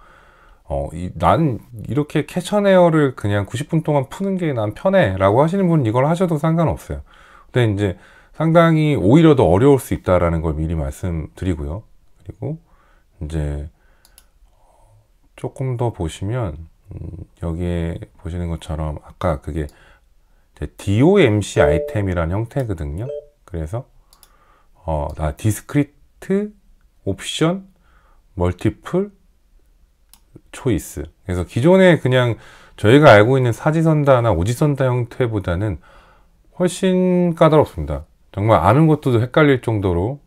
난 이렇게 캐쳐네어를 그냥 90분 동안 푸는 게 난 편해 라고 하시는 분은 이걸 하셔도 상관없어요. 근데 이제 상당히 오히려 더 어려울 수 있다라는 걸 미리 말씀드리고요. 그리고 이제 조금 더 보시면 여기에 보시는 것처럼 아까 그게 DOMC 아이템이라는 형태거든요. 그래서 나 디스크리트, 옵션, 멀티플, 초이스. 그래서 기존에 그냥 저희가 알고 있는 사지선다나 오지선다 형태보다는 훨씬 까다롭습니다. 정말 아는 것도 헷갈릴 정도로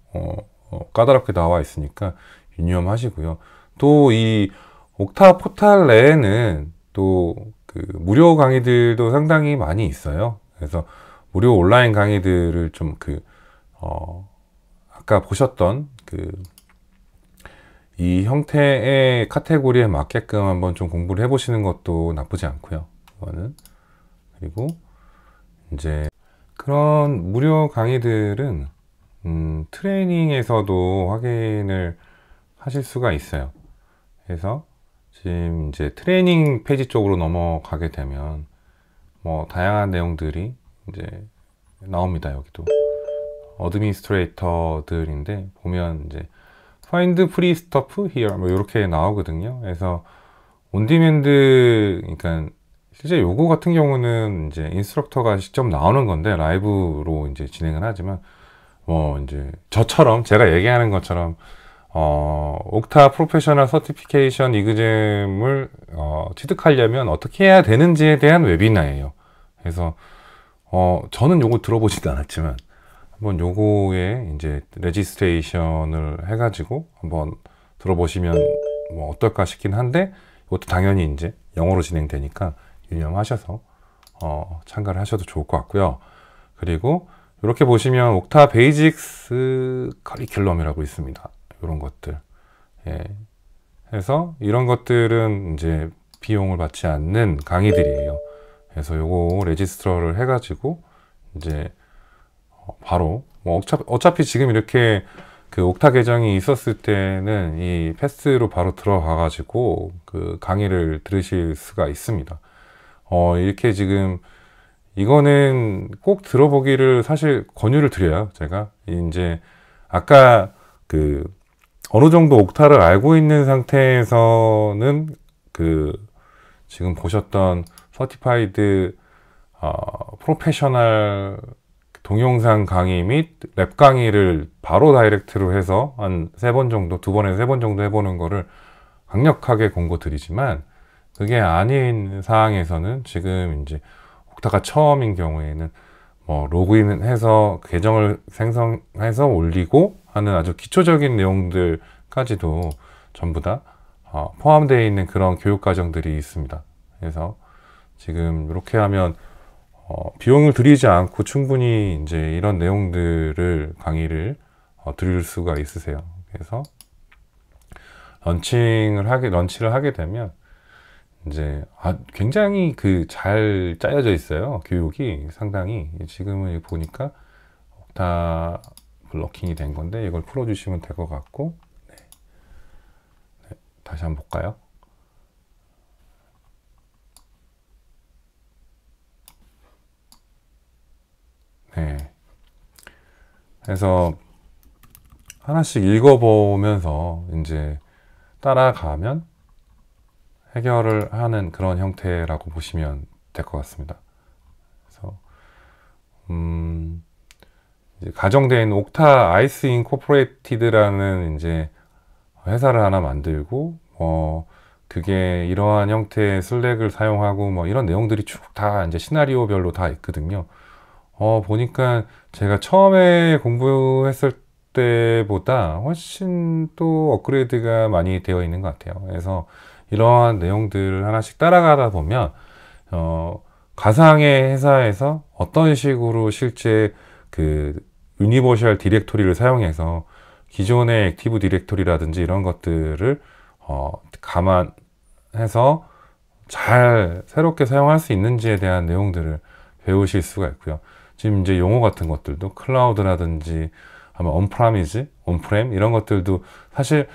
까다롭게 나와 있으니까 유념하시고요. 또 이 옥타 포탈 내에는 또 그 무료 강의들도 상당히 많이 있어요. 그래서 무료 온라인 강의들을 좀 아까 보셨던 이 형태의 카테고리에 맞게끔 한번 좀 공부를 해보시는 것도 나쁘지 않고요. 이거는 그리고 이제 그런 무료 강의들은 트레이닝에서도 확인을 하실 수가 있어요. 그래서 지금 이제 트레이닝 페이지 쪽으로 넘어가게 되면 뭐 다양한 내용들이 이제 나옵니다. 여기도 어드미니스트레이터들인데 보면 이제 find free stuff here 뭐 이렇게 나오거든요. 그래서 온디맨드, 그러니까 실제 요거 같은 경우는 이제 인스트럭터가 직접 나오는 건데 라이브로 이제 진행을 하지만 뭐 이제 저처럼 제가 얘기하는 것처럼 옥타 프로페셔널 서티피케이션 이그잼을 취득하려면 어떻게 해야 되는지에 대한 웨비나예요. 그래서 저는 요거 들어보지도 않았지만 한번 요거에 이제 레지스트레이션을 해가지고 한번 들어보시면 뭐 어떨까 싶긴 한데, 이것도 당연히 이제 영어로 진행되니까 유념하셔서 참가를 하셔도 좋을 것 같고요. 그리고 이렇게 보시면 옥타 베이직스 커리큘럼이라고 있습니다. 이런 것들. 예. 해서 이런 것들은 이제 비용을 받지 않는 강의들이에요. 그래서 요거 레지스트러를 해가지고 이제 바로 뭐 어차피 지금 이렇게 그 옥타 계정이 있었을 때는 이 패스로 바로 들어가가지고 그 강의를 들으실 수가 있습니다. 이렇게 지금 이거는 꼭 들어보기를 사실 권유를 드려요. 제가 이제 아까 그 어느 정도 옥타를 알고 있는 상태에서는 그 지금 보셨던 서티파이드 프로페셔널 동영상 강의 및 랩 강의를 바로 다이렉트로 해서 한 3번 정도, 2번에서 3번 정도 해보는 거를 강력하게 권고드리지만, 그게 아닌 상황에서는 지금 이제 옥타가 처음인 경우에는 뭐 로그인해서 계정을 생성해서 올리고 하는 아주 기초적인 내용들까지도 전부 다 포함되어 있는 그런 교육 과정들이 있습니다. 그래서 지금 이렇게 하면 비용을 들이지 않고 충분히 이제 이런 내용들을 강의를 들을 수가 있으세요. 그래서 런치를 하게 되면 이제 굉장히 그 잘 짜여져 있어요. 교육이 상당히. 지금은 보니까 다 블로킹이 된 건데 이걸 풀어주시면 될 것 같고, 네. 네, 다시 한번 볼까요? 네. 그래서 하나씩 읽어보면서 이제 따라가면 해결을 하는 그런 형태라고 보시면 될 것 같습니다. 그래서 이제 가정되어 있는 옥타 아이스 인코퍼레이티드라는 이제 회사를 하나 만들고 그게 이러한 형태의 슬랙을 사용하고 뭐 이런 내용들이 쭉 다 이제 시나리오별로 다 있거든요. 보니까 제가 처음에 공부했을 때보다 훨씬 또 업그레이드가 많이 되어 있는 것 같아요. 그래서 이러한 내용들을 하나씩 따라가다 보면 가상의 회사에서 어떤 식으로 실제 그 유니버셜 디렉토리를 사용해서 기존의 액티브 디렉토리라든지 이런 것들을 감안해서 잘 새롭게 사용할 수 있는지에 대한 내용들을 배우실 수가 있고요. 지금 이제 용어 같은 것들도 클라우드라든지 아마 온프렘 이런 것들도 사실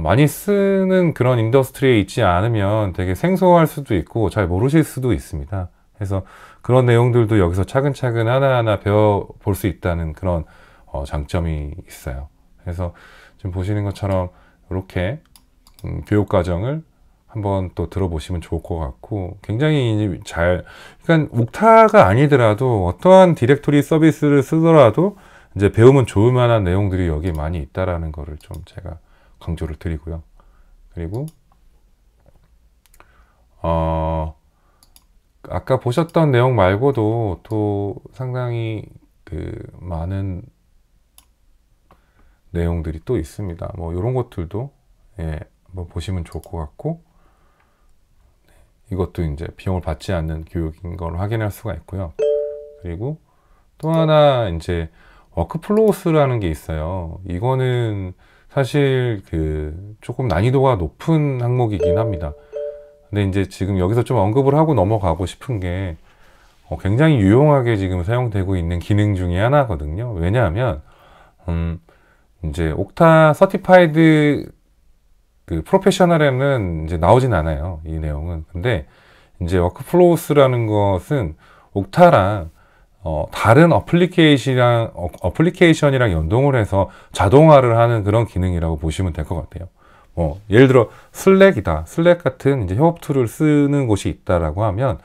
많이 쓰는 그런 인더스트리에 있지 않으면 되게 생소할 수도 있고 잘 모르실 수도 있습니다. 그래서 그런 내용들도 여기서 차근차근 하나하나 배워볼 수 있다는 그런 장점이 있어요. 그래서 지금 보시는 것처럼 이렇게 교육 과정을 한번 또 들어보시면 좋을 것 같고, 굉장히 그러니까 옥타가 아니더라도 어떠한 디렉토리 서비스를 쓰더라도 이제 배우면 좋을 만한 내용들이 여기 많이 있다라는 거를 좀 제가 강조를 드리고요. 그리고 아까 보셨던 내용 말고도 또 상당히 그 많은 내용들이 또 있습니다. 뭐 이런 것들도 한번 보시면 좋을 것 같고, 이것도 이제 비용을 받지 않는 교육인 걸 확인할 수가 있고요. 그리고 또 하나 이제 워크플로우스라는 게 있어요. 이거는 사실 그 조금 난이도가 높은 항목이긴 합니다. 근데 이제 지금 여기서 좀 언급을 하고 넘어가고 싶은 게 굉장히 유용하게 지금 사용되고 있는 기능 중에 하나거든요. 왜냐하면 이제 옥타 서티파이드 그 프로페셔널에는 이제 나오진 않아요, 이 내용은. 근데 이제 워크플로우스라는 것은 옥타랑 다른 어플리케이션이랑 연동을 해서 자동화를 하는 그런 기능이라고 보시면 될 것 같아요. 예를 들어 슬랙이다. 슬랙 같은 이제 협업 툴을 쓰는 곳이 있다라고 하면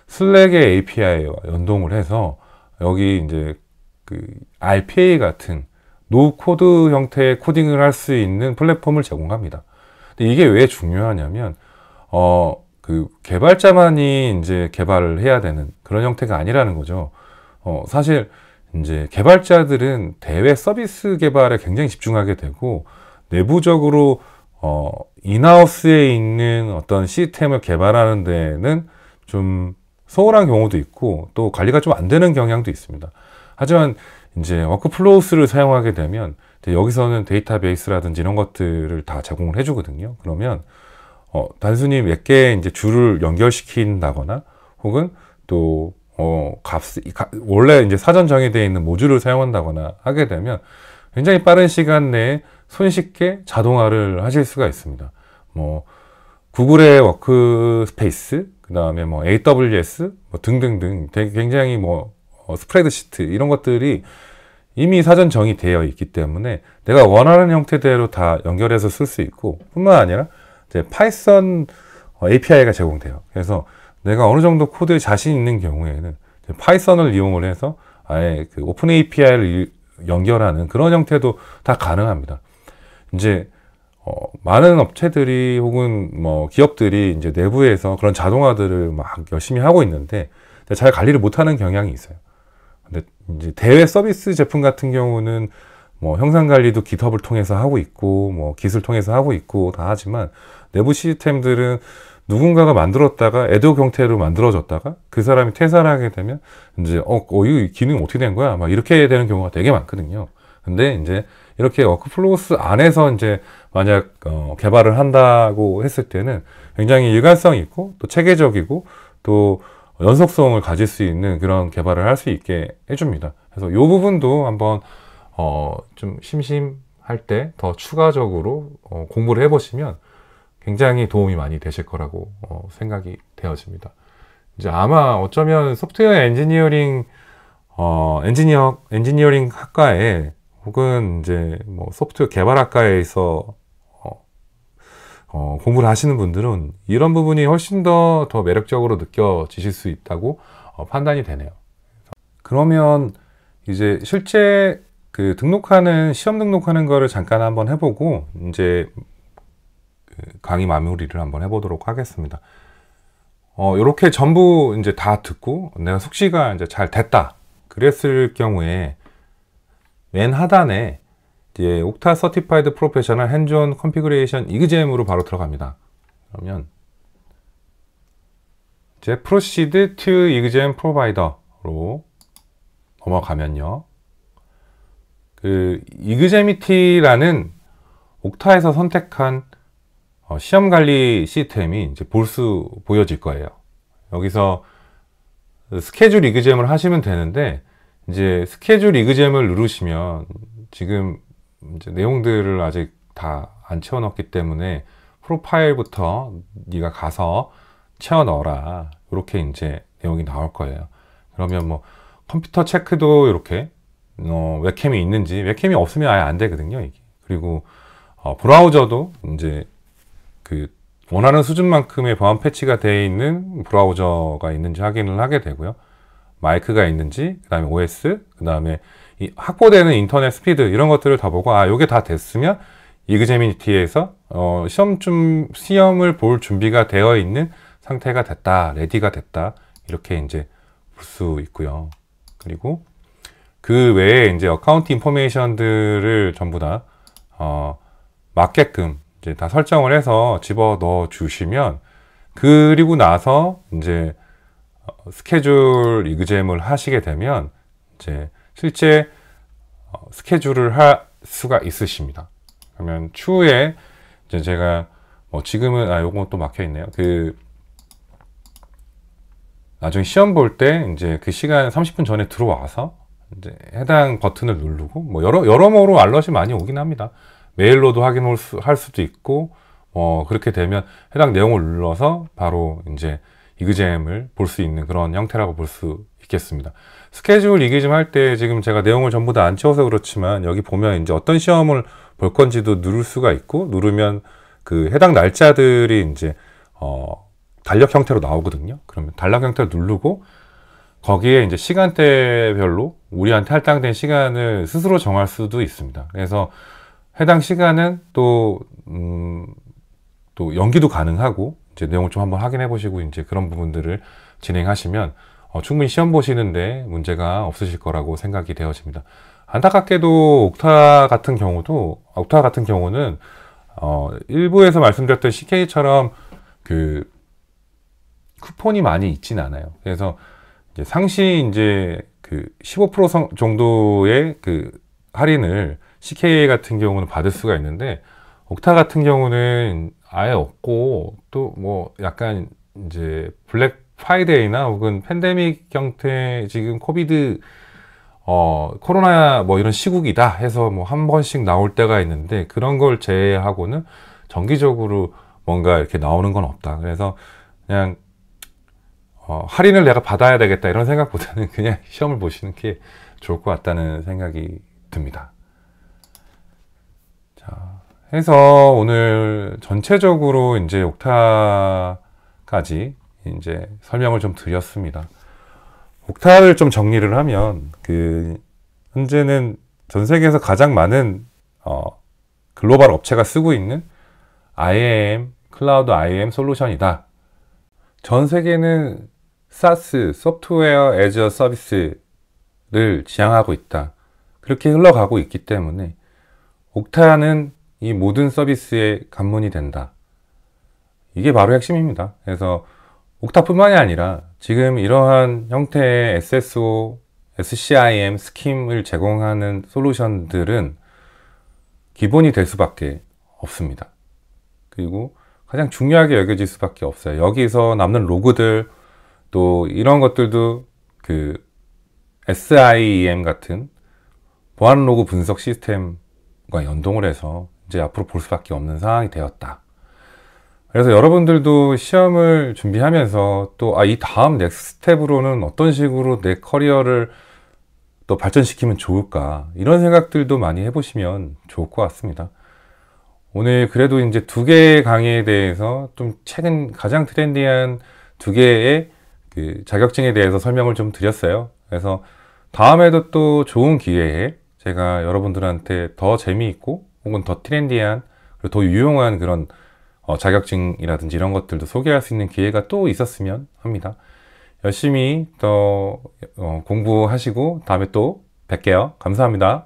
슬랙의 API와 연동을 해서 여기 이제 그 RPA 같은 노 코드 형태의 코딩을 할 수 있는 플랫폼을 제공합니다. 근데 이게 왜 중요하냐면 그 개발자만이 이제 개발을 해야 되는 그런 형태가 아니라는 거죠. 사실 이제 개발자들은 대외 서비스 개발에 굉장히 집중하게 되고 내부적으로 인하우스에 있는 어떤 시스템을 개발하는 데는 좀 소홀한 경우도 있고 또 관리가 좀 안 되는 경향도 있습니다. 하지만 이제 워크플로우스를 사용하게 되면 여기서는 데이터베이스라든지 이런 것들을 다 제공을 해주거든요. 그러면 단순히 몇 개의 이제 줄을 연결시킨다거나 혹은 또 원래 이제 사전 정의되어 있는 모듈을 사용한다거나 하게 되면 굉장히 빠른 시간 내에 손쉽게 자동화를 하실 수가 있습니다. 구글의 워크스페이스, 그 다음에 AWS 등등등 되게 굉장히 스프레드시트 이런 것들이 이미 사전 정의되어 있기 때문에 내가 원하는 형태대로 다 연결해서 쓸 수 있고 뿐만 아니라 이제 파이썬 API가 제공돼요. 그래서 내가 어느 정도 코드에 자신 있는 경우에는 파이썬을 이용을 해서 아예 그 오픈 API를 연결하는 그런 형태도 다 가능합니다. 이제 많은 업체들이 혹은 기업들이 이제 내부에서 그런 자동화들을 막 열심히 하고 있는데 잘 관리를 못하는 경향이 있어요. 근데 이제 대외 서비스 제품 같은 경우는 형상 관리도 GitHub을 통해서 하고 있고 Git을 통해서 하고 있고 다 하지만 내부 시스템들은 누군가가 만들었다가 애독 형태로 만들어졌다가 그 사람이 퇴사를 하게 되면 이제 이 기능 어떻게 된 거야? 막 이렇게 되는 경우가 되게 많거든요. 근데 이제 이렇게 워크플로우스 안에서 이제 만약 개발을 한다고 했을 때는 굉장히 일관성 있고 또 체계적이고 또 연속성을 가질 수 있는 그런 개발을 할 수 있게 해줍니다. 그래서 이 부분도 한번 좀 심심할 때 더 추가적으로 공부를 해보시면 굉장히 도움이 많이 되실 거라고 생각이 되어집니다. 이제 아마 어쩌면 소프트웨어 엔지니어링 엔지니어링 학과에 혹은 이제 소프트웨어 개발학과에서 공부를 하시는 분들은 이런 부분이 훨씬 더 매력적으로 느껴지실 수 있다고 판단이 되네요. 그러면 이제 실제 그 시험 등록하는 거를 잠깐 한번 해보고 이제 강의 마무리를 한번 해보도록 하겠습니다. 이렇게 전부 이제 다 듣고 내가 숙지가 이제 잘 됐다 그랬을 경우에 맨 하단에 이제 옥타 서티파이드 프로페셔널 핸즈온 컨피그레이션 이그잼으로 바로 들어갑니다. 그러면 이제 프로시드 투 이그잼 프로바이더로 넘어가면요. 그 이그제미티라는 옥타에서 선택한 시험 관리 시스템이 이제 보여질 거예요. 여기서 스케줄 이그잼을 하시면 되는데 이제 스케줄 이그잼을 누르시면 지금 이제 내용들을 아직 다 안 채워 넣었기 때문에 프로파일부터 네가 가서 채워 넣어라. 이렇게 이제 내용이 나올 거예요. 그러면 컴퓨터 체크도 이렇게 웹캠이 있는지, 웹캠이 없으면 아예 안 되거든요, 이게. 그리고 브라우저도 이제 그 원하는 수준만큼의 보안 패치가 되어 있는 브라우저가 있는지 확인을 하게 되고요. 마이크가 있는지, 그 다음에 OS, 그 다음에 이 확보되는 인터넷 스피드 이런 것들을 다 보고 요게 다 됐으면 이그제미니티에서 시험을 볼 준비가 되어 있는 상태가 됐다, 레디가 됐다 이렇게 이제 볼 수 있고요. 그리고 그 외에 이제 어카운트 인포메이션들을 전부 다 맞게끔 이제 다 설정을 해서 집어 넣어 주시면 그리고 나서 이제 스케줄 이그잼을 하시게 되면 이제 실제 스케줄을 할 수가 있으십니다. 그러면 추후에 이제 제가 지금은 요건 또 막혀 있네요. 그 나중에 시험 볼 때 이제 그 시간 30분 전에 들어와서 이제 해당 버튼을 누르고 여러모로 알럿이 많이 오긴 합니다. 메일로도 확인할 수도 있고 그렇게 되면 해당 내용을 눌러서 바로 이제 이그잼을 볼 수 있는 그런 형태라고 볼 수 있겠습니다. 스케줄 이그잼 할 때 지금 제가 내용을 전부 다 안 채워서 그렇지만 여기 보면 이제 어떤 시험을 볼 건지도 누를 수가 있고, 누르면 그 해당 날짜들이 이제 달력 형태로 나오거든요. 그러면 달력 형태로 누르고 거기에 이제 시간대별로 우리한테 할당된 시간을 스스로 정할 수도 있습니다. 그래서 해당 시간은 또 연기도 가능하고, 이제 내용을 좀 한번 확인해 보시고 이제 그런 부분들을 진행하시면 충분히 시험 보시는데 문제가 없으실 거라고 생각이 되어집니다. 안타깝게도 옥타 같은 경우는 일부에서 말씀드렸던 CK처럼 그 쿠폰이 많이 있진 않아요. 그래서 이제 상시 이제 그 15% 정도의 그 할인을 CK 같은 경우는 받을 수가 있는데, 옥타 같은 경우는 아예 없고, 또 뭐 약간 이제 블랙 프라이데이나 혹은 팬데믹 형태, 지금 코비드 코로나 뭐 이런 시국이다 해서 뭐 한 번씩 나올 때가 있는데, 그런 걸 제외하고는 정기적으로 뭔가 이렇게 나오는 건 없다. 그래서 그냥 할인을 내가 받아야 되겠다 이런 생각보다는 그냥 시험을 보시는 게 좋을 것 같다는 생각이 듭니다. 자, 해서 오늘 전체적으로 이제 옥타까지 이제 설명을 좀 드렸습니다. 옥타를 좀 정리를 하면, 현재는 전 세계에서 가장 많은 글로벌 업체가 쓰고 있는 IAM, 클라우드 IAM 솔루션이다. 전 세계는 SaaS, 소프트웨어 애즈 어 서비스를 지향하고 있다. 그렇게 흘러가고 있기 때문에 옥타는 이 모든 서비스의 관문이 된다. 이게 바로 핵심입니다. 그래서 옥타뿐만이 아니라 지금 이러한 형태의 SSO, SCIM 스킴을 제공하는 솔루션들은 기본이 될 수밖에 없습니다. 그리고 가장 중요하게 여겨질 수밖에 없어요. 여기서 남는 로그들, 또 이런 것들도 그 SIEM 같은 보안 로그 분석 시스템과 연동을 해서 이제 앞으로 볼 수밖에 없는 상황이 되었다. 그래서 여러분들도 시험을 준비하면서 또 이 다음 넥스트 스텝으로는 어떤 식으로 내 커리어를 또 발전시키면 좋을까, 이런 생각들도 많이 해보시면 좋을 것 같습니다. 오늘 그래도 이제 2개의 강의에 대해서 좀 최근 가장 트렌디한 2개의 그 자격증에 대해서 설명을 좀 드렸어요. 그래서 다음에도 또 좋은 기회에 제가 여러분들한테 더 재미있고 혹은 더 트렌디한 그리고 더 유용한 그런 자격증이라든지 이런 것들도 소개할 수 있는 기회가 또 있었으면 합니다. 열심히 더 공부하시고 다음에 또 뵐게요. 감사합니다.